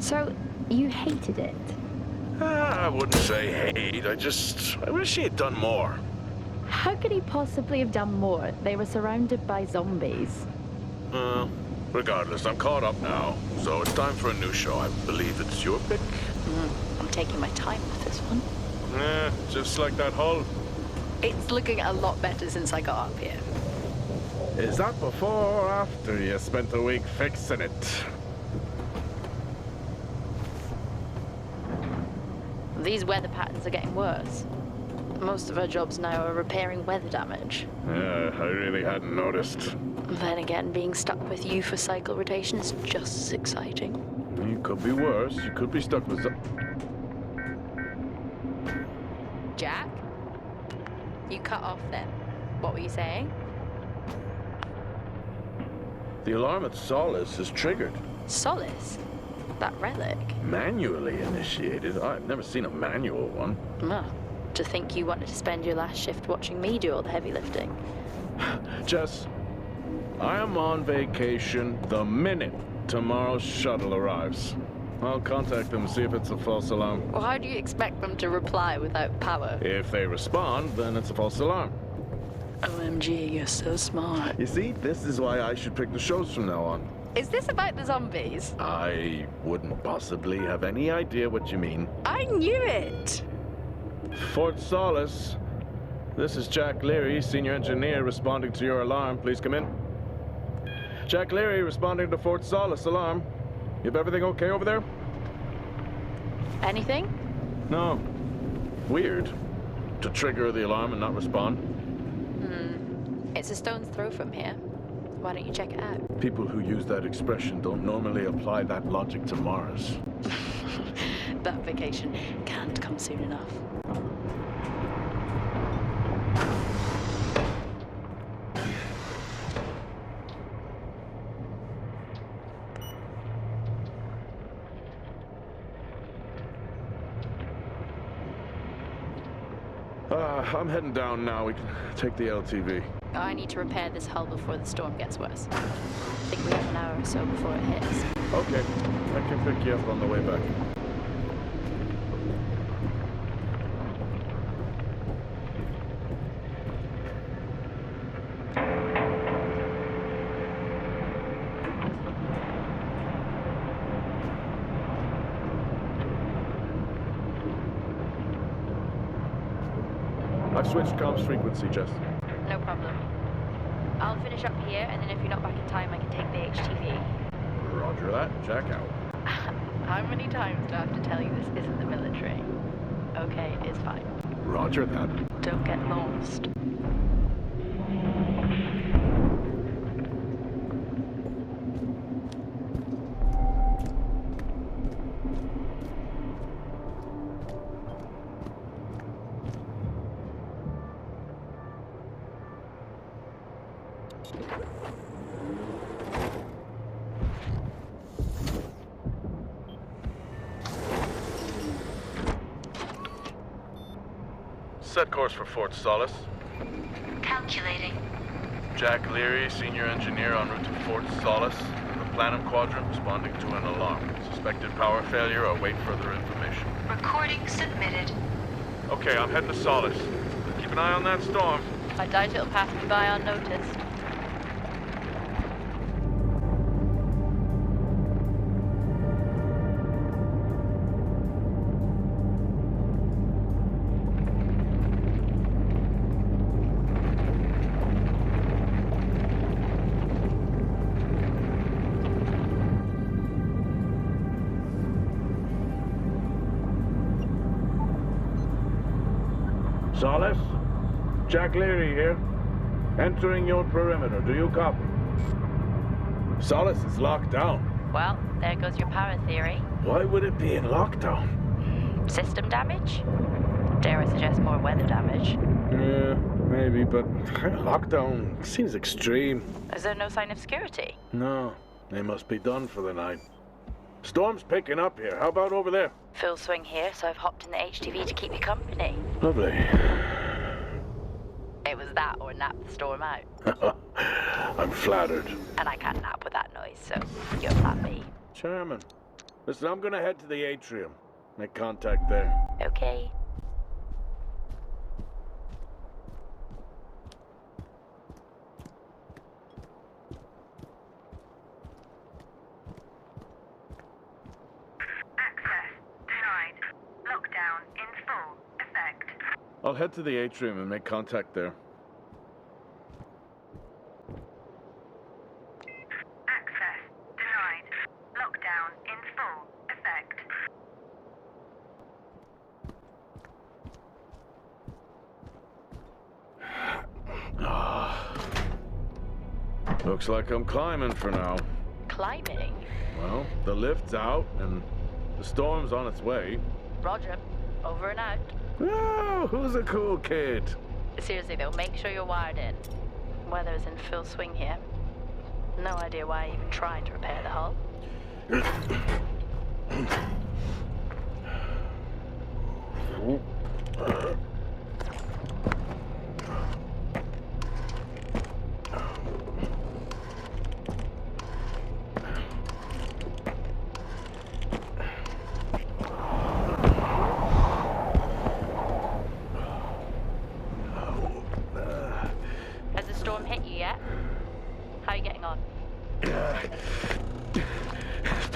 So, you hated it? I wouldn't say hate, I wish he had done more. How could he possibly have done more? They were surrounded by zombies. Regardless, I'm caught up now, so it's time for a new show. I believe it's your pick. I'm taking my time with this one. Just like that hull. It's looking a lot better since I got up here. Is that before or after you spent a week fixing it? These weather patterns are getting worse. Most of our jobs now are repairing weather damage. Yeah, I really hadn't noticed. Then again, being stuck with you for cycle rotation is just as exciting. You could be worse. You could be stuck with Jack? You cut off then. What were you saying? The alarm at Solis is triggered. Solis? That relic? Manually initiated? I've never seen a manual one. To think you wanted to spend your last shift watching me do all the heavy lifting. Jess, I am on vacation the minute tomorrow's shuttle arrives. I'll contact them and see if it's a false alarm. Well, how do you expect them to reply without power? If they respond, then it's a false alarm. OMG, you're so smart. You see, this is why I should pick the shows from now on. Is this about the zombies? I wouldn't possibly have any idea what you mean. I knew it! Fort Solis. This is Jack Leary, senior engineer, responding to your alarm. Please come in. Jack Leary, responding to Fort Solis alarm. You have everything okay over there? Anything? No. Weird. To trigger the alarm and not respond. It's a stone's throw from here. Why don't you check it out? People who use that expression don't normally apply that logic to Mars. That vacation can't come soon enough. I'm heading down now. We can take the LTV. I need to repair this hull before the storm gets worse. I think we have an hour or so before it hits. Okay, I can pick you up on the way back. I've switched comms frequency, Jess. No problem. I'll finish up here, and then if you're not back in time, I can take the HTV. Roger that. Jack out. How many times do I have to tell you this isn't the military? Okay, it's fine. Roger that. Don't get lost. Set course for Fort Solis. Calculating. Jack Leary, senior engineer en route to Fort Solis. The Planum Quadrant responding to an alarm. Suspected power failure. Await further information. Recording submitted. Okay, I'm heading to Solis. Keep an eye on that storm. I doubt it'll pass me by unnoticed. Solis? Jack Leary here. Entering your perimeter. Do you copy? Solis is locked down. Well, there goes your power theory. Why would it be in lockdown? System damage? Dare I suggest more weather damage? Yeah, maybe, but lockdown seems extreme. Is there no sign of security? No, they must be done for the night. Storm's picking up here. How about over there? Full swing here, so I've hopped in the HTV to keep you company. Lovely. It was that or nap the storm out. I'm flattered. And I can't nap with that noise, so you're flat B. Chairman, Listen, I'm gonna head to the atrium. Make contact there. Okay. Access denied. Lockdown in full effect. I'll head to the atrium and make contact there. Access denied. Lockdown in full effect. Looks like I'm climbing for now. Climbing? Well, the lift's out and the storm's on its way. Roger. Over and out. Oh, who's a cool kid? Seriously though, make sure you're wired in. Weather's in full swing here. No idea why I even tried to repair the hull. Has the storm hit you yet? How are you getting on? It's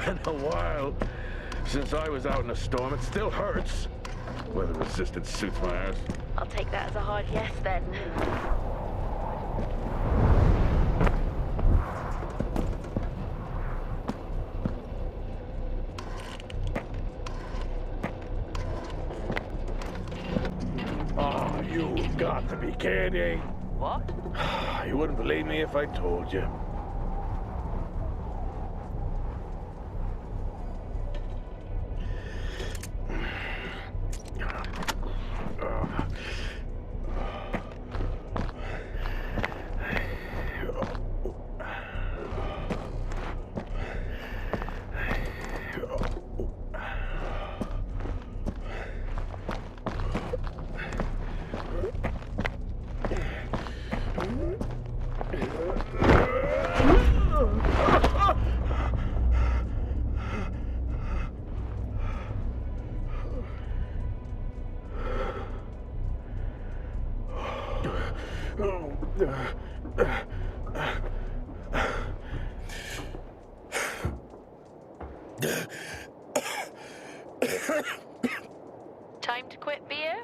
been a while since I was out in a storm. It still hurts. Weather resistant suits my ass. I'll take that as a hard yes then. Oh, you've got to be kidding. What? You wouldn't believe me if I told you. Time to quit beer?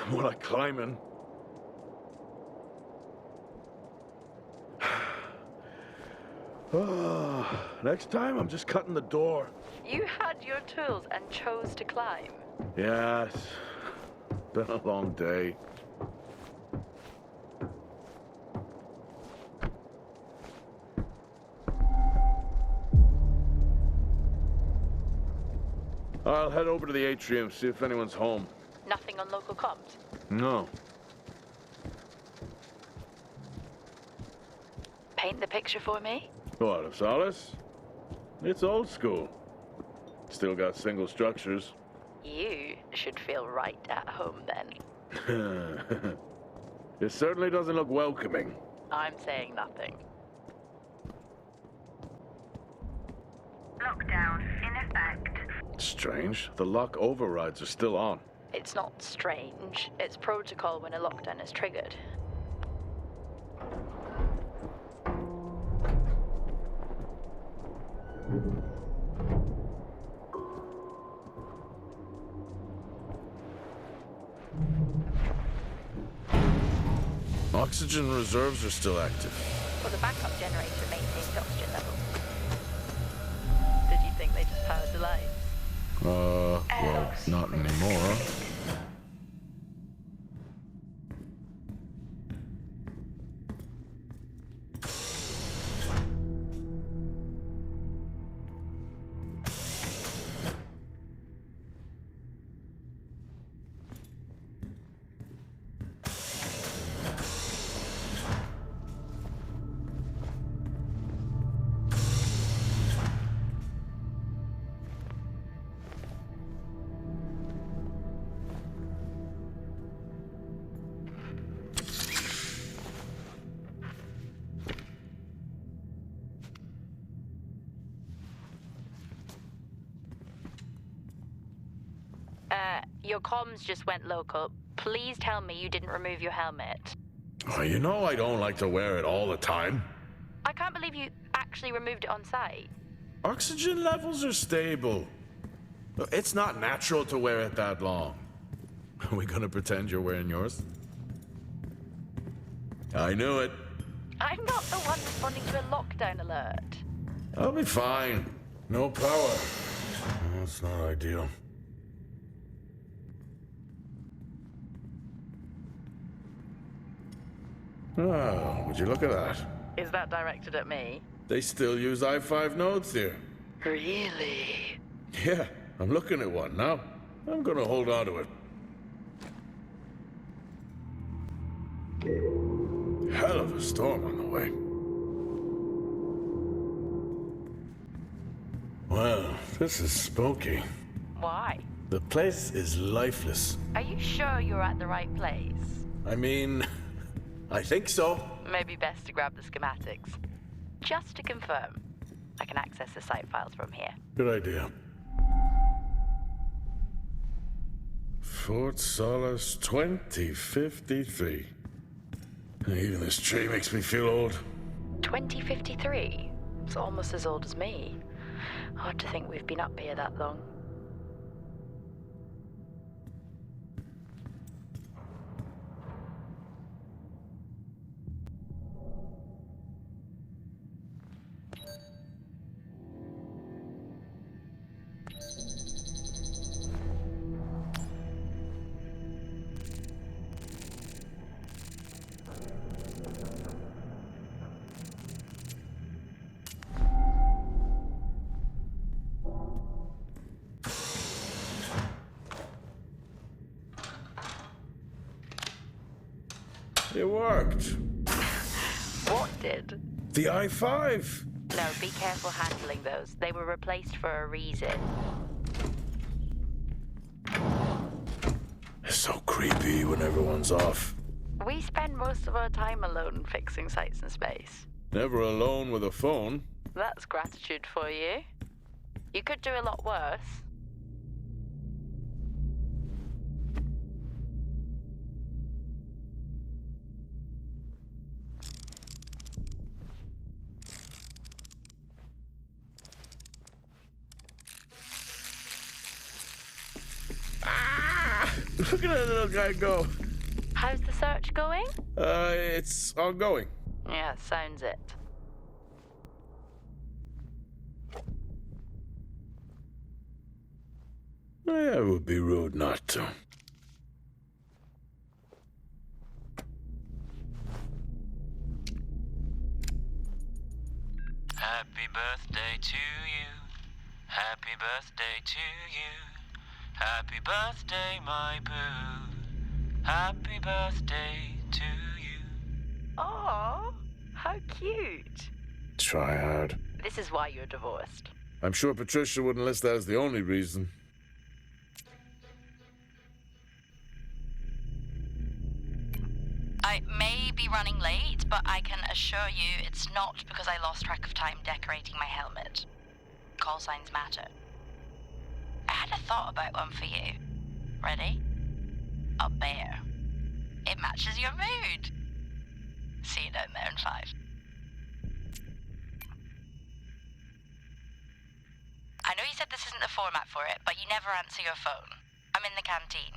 More like climbing. Next time, I'm just cutting the door. You had your tools and chose to climb. Yes. Been a long day. I'll head over to the atrium, see if anyone's home. Nothing on local comms? No. Paint the picture for me? What, of Solis? It's old school. Still got single structures. You should feel right at home then. It certainly doesn't look welcoming. I'm saying nothing. Lockdown in effect. Strange. The lock overrides are still on. It's not strange. It's protocol when a lockdown is triggered. Oxygen reserves are still active. Well, the backup generator maintains oxygen levels. Did you think they just powered the lights? Well, not anymore. your comms just went local. Please tell me you didn't remove your helmet. Oh, you know I don't like to wear it all the time. I can't believe you actually removed it on site. Oxygen levels are stable. It's not natural to wear it that long. Are we gonna pretend you're wearing yours? I knew it. I'm not the one responding to a lockdown alert. I'll be fine. No power. That's not ideal. Oh, would you look at that? Is that directed at me? They still use i5 nodes here. Really? Yeah, I'm looking at one now. I'm gonna hold on to it. Hell of a storm on the way. Well, this is spooky. Why? The place is lifeless. Are you sure you're at the right place? I mean, I think so. Maybe best to grab the schematics. Just to confirm, I can access the site files from here. Good idea. Fort Solis 2053. Even this tree makes me feel old. 2053? It's almost as old as me. Hard to think we've been up here that long. It worked. What did? The i5. No, be careful handling those. They were replaced for a reason. It's so creepy when everyone's off. We spend most of our time alone fixing sites in space. Never alone with a phone. That's gratitude for you. You could do a lot worse. Look at that little guy go. How's the search going? It's ongoing. Yeah, sounds it. It would be rude not to. Happy birthday to you. Happy birthday to you. Happy birthday, my boo. Happy birthday to you. Aww, how cute. Try hard. This is why you're divorced. I'm sure Patricia wouldn't list that as the only reason. I may be running late, but I can assure you it's not because I lost track of time decorating my helmet. Call signs matter. I had a thought about one for you. Ready? A bear. It matches your mood. See you down there in 5. I know you said this isn't the format for it, but you never answer your phone. I'm in the canteen.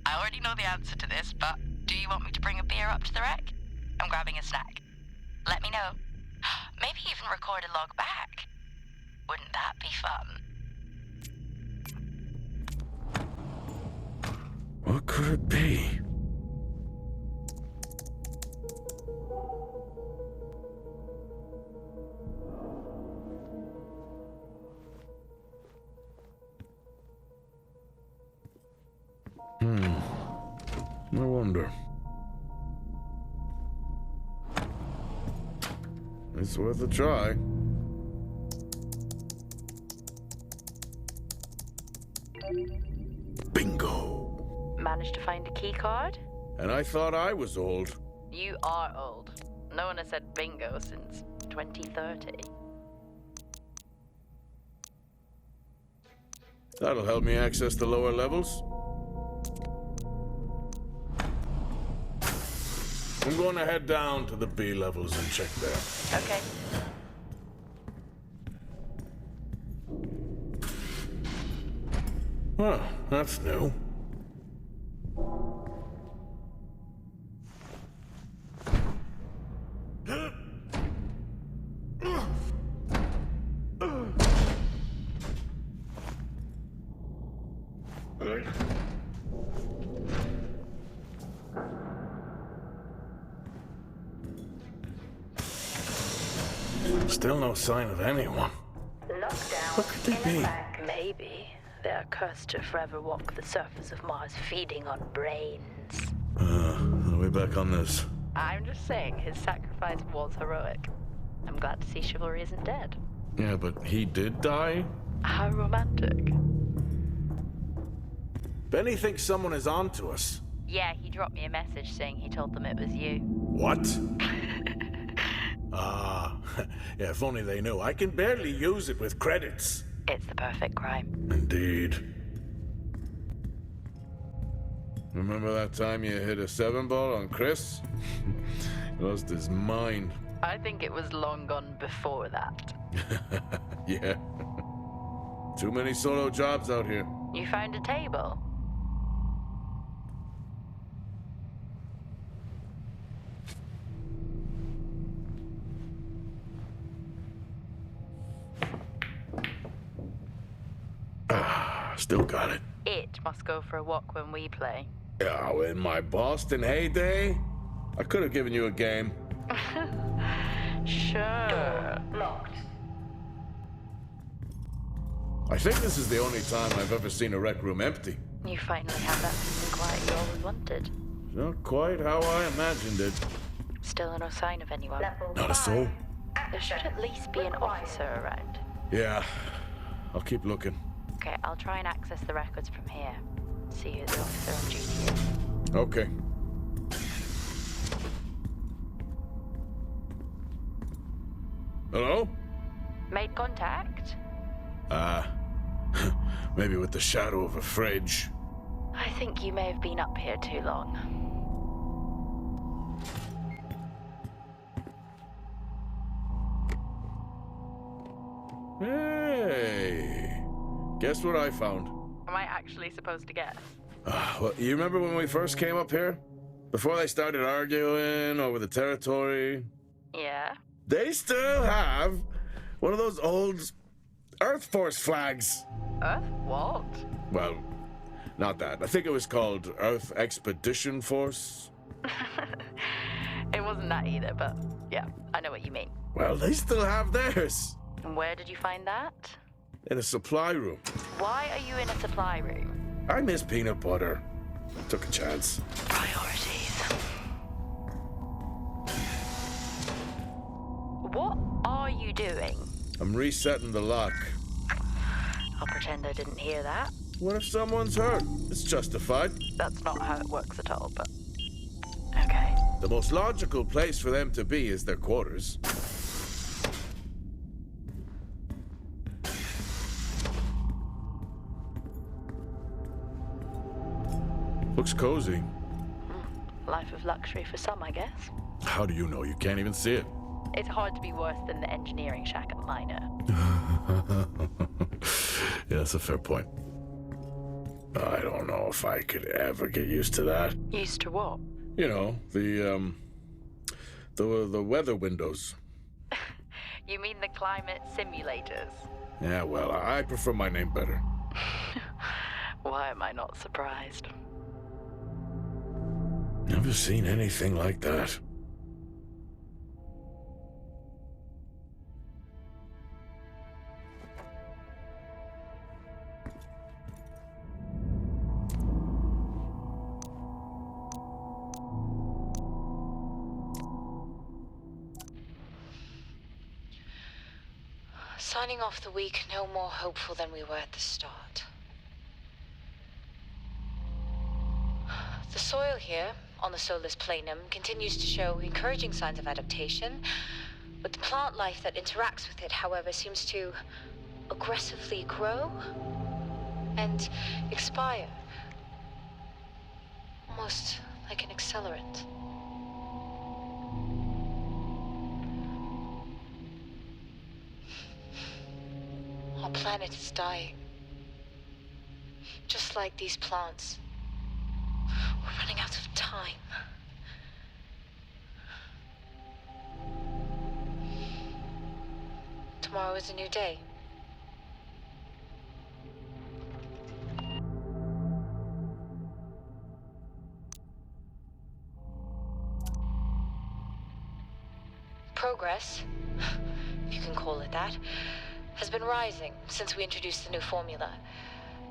I already know the answer to this, but do you want me to bring a beer up to the wreck? I'm grabbing a snack. Let me know. Maybe even record a log back. Wouldn't that be fun? What could it be? I wonder. It's worth a try. Bingo! Managed to find a key card? And I thought I was old. You are old. No one has said bingo since 2030. That'll help me access the lower levels. I'm going to head down to the B levels and check there. Okay. Well, that's new. Still no sign of anyone. Lockdown What could they in be? effect. Maybe they're cursed to forever walk the surface of Mars feeding on brains. Are we back on this? I'm just saying his sacrifice was heroic. I'm glad to see chivalry isn't dead. Yeah, but he did die? How romantic. Benny thinks someone is on to us. Yeah, he dropped me a message saying he told them it was you. What? Ah, yeah, if only they knew. I can barely use it with credits. It's the perfect crime. Indeed. Remember that time you hit a 7-ball on Chris? He lost his mind. I think it was long gone before that. Yeah. Too many solo jobs out here. You found a table? Still got it. It must go for a walk when we play. Oh, in my Boston heyday, I could have given you a game. Sure. Locked. I think this is the only time I've ever seen a rec room empty. You finally have that peace and quiet you always wanted. Not quite how I imagined it. Still no sign of anyone. Level Not a 5. soul. There should at least be an officer around. Yeah, I'll keep looking. Okay, I'll try and access the records from here. See who the officer on duty is. Okay. Hello? Made contact? Maybe with the shadow of a fridge. I think you may have been up here too long. Hey! Guess what I found? Am I actually supposed to guess? Well, you remember when we first came up here? Before they started arguing over the territory? Yeah? They still have one of those old Earth Force flags. Earth? What? Well, not that. I think it was called Earth Expedition Force. It wasn't that either, but yeah, I know what you mean. Well, they still have theirs. And where did you find that? In a supply room. Why are you in a supply room? I miss peanut butter. Took a chance. Priorities. What are you doing? I'm resetting the lock. I'll pretend I didn't hear that. What if someone's hurt? It's justified. That's not how it works at all, but... Okay. The most logical place for them to be is their quarters. Looks cozy. Life of luxury for some, I guess. How do you know? You can't even see it. It's hard to be worse than the engineering shack at Minor. Yeah, that's a fair point. I don't know if I could ever get used to that. Used to what? You know, the weather windows. You mean the climate simulators? Yeah, well, I prefer my name better. Why am I not surprised? Never seen anything like that. Signing off the week no more hopeful than we were at the start. The soil here, on the Solis planum, continues to show encouraging signs of adaptation, but the plant life that interacts with it, however, seems to aggressively grow and expire. Almost like an accelerant. planet is dying. Just like these plants. We're running out of time. Tomorrow is a new day. Progress, if you can call it that, has been rising since we introduced the new formula.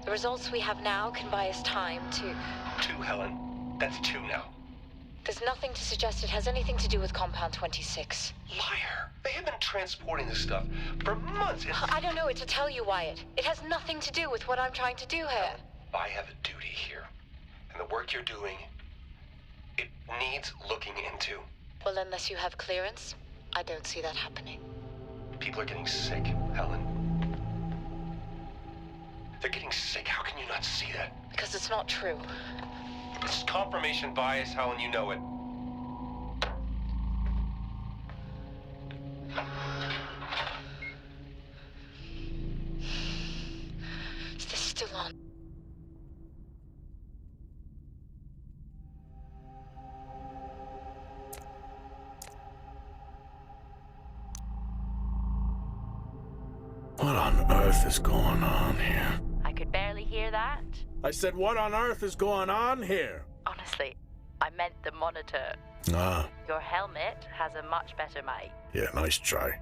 The results we have now can buy us time to... 2, Helen. That's 2 now. There's nothing to suggest it has anything to do with Compound 26. Liar. They have been transporting this stuff for months. I don't know what to tell you, Wyatt. It has nothing to do with what I'm trying to do here. I have a duty here. And the work you're doing, it needs looking into. Well, unless you have clearance, I don't see that happening. People are getting sick, Helen. They're getting sick. How can you not see that? Because it's not true. It's confirmation bias, Helen. You know it. Is this still on? What on earth is going on here? I could barely hear that. I said, what on earth is going on here? Honestly, I meant the monitor. Ah, Your helmet has a much better mic. yeah, nice try.